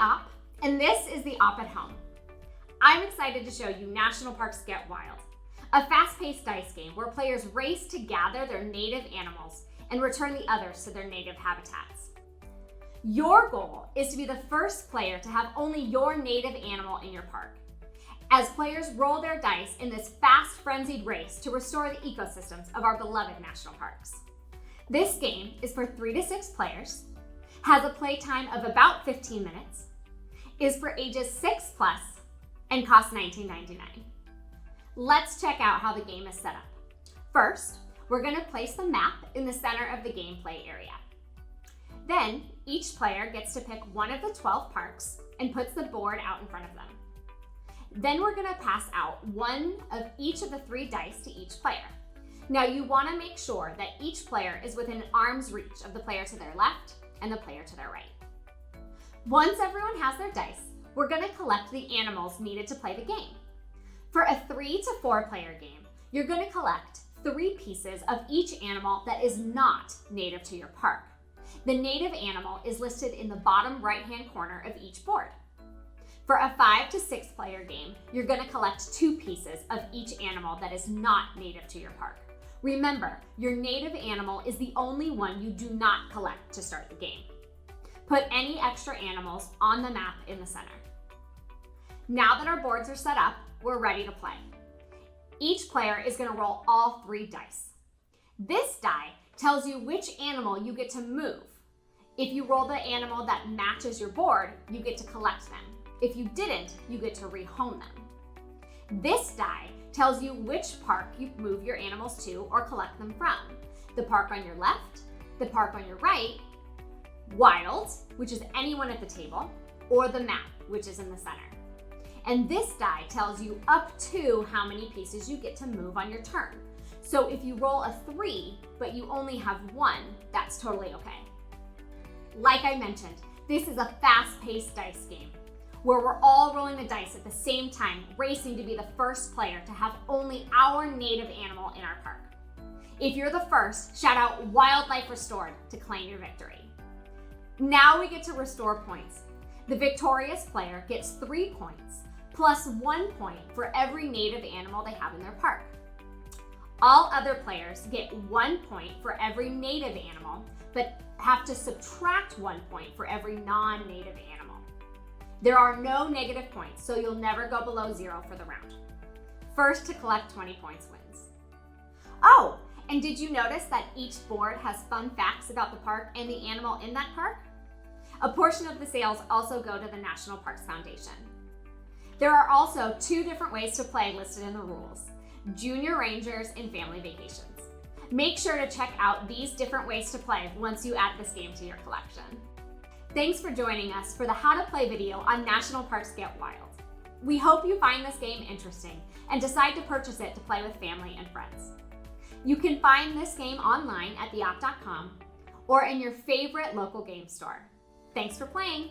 Op, and this is the Op at Home. I'm excited to show you National Parks Get Wild, a fast-paced dice game where players race to gather their native animals and return the others to their native habitats. Your goal is to be the first player to have only your native animal in your park, as players roll their dice in this fast, frenzied race to restore the ecosystems of our beloved national parks. This game is for 3 to 6 players, has a play time of about 15 minutes, is for ages 6+, and costs $19.99. Let's check out how the game is set up. First, we're going to place the map in the center of the gameplay area. Then, each player gets to pick one of the 12 parks and puts the board out in front of them. Then we're going to pass out one of each of the 3 dice to each player. Now you want to make sure that each player is within arm's reach of the player to their left and the player to their right. Once everyone has their dice, we're going to collect the animals needed to play the game. For a 3 to 4 player game, you're going to collect 3 pieces of each animal that is not native to your park. The native animal is listed in the bottom right-hand corner of each board. For a 5 to 6 player game, you're going to collect 2 pieces of each animal that is not native to your park. Remember, your native animal is the only one you do not collect to start the game. Put any extra animals on the map in the center. Now that our boards are set up, we're ready to play. Each player is going to roll all 3 dice. This die tells you which animal you get to move. If you roll the animal that matches your board, you get to collect them. If you didn't, you get to rehome them. This die tells you which park you move your animals to or collect them from. The park on your left, the park on your right, Wild, which is anyone at the table, or the map, which is in the center. And this die tells you up to how many pieces you get to move on your turn. So if you roll a 3, but you only have 1, that's totally okay. Like I mentioned, this is a fast-paced dice game where we're all rolling the dice at the same time, racing to be the first player to have only our native animal in our park. If you're the first, shout out Wildlife Restored to claim your victory. Now we get to restore points. The victorious player gets 3 points, plus 1 point for every native animal they have in their park. All other players get 1 point for every native animal, but have to subtract 1 point for every non-native animal. There are no negative points, so you'll never go below 0 for the round. First to collect 20 points wins. Oh, and did you notice that each board has fun facts about the park and the animal in that park? A portion of the sales also go to the National Parks Foundation. There are also 2 different ways to play listed in the rules: Junior Rangers and Family Vacations. Make sure to check out these different ways to play once you add this game to your collection. Thanks for joining us for the How to Play video on National Parks Get Wild. We hope you find this game interesting and decide to purchase it to play with family and friends. You can find this game online at theop.com or in your favorite local game store. Thanks for playing!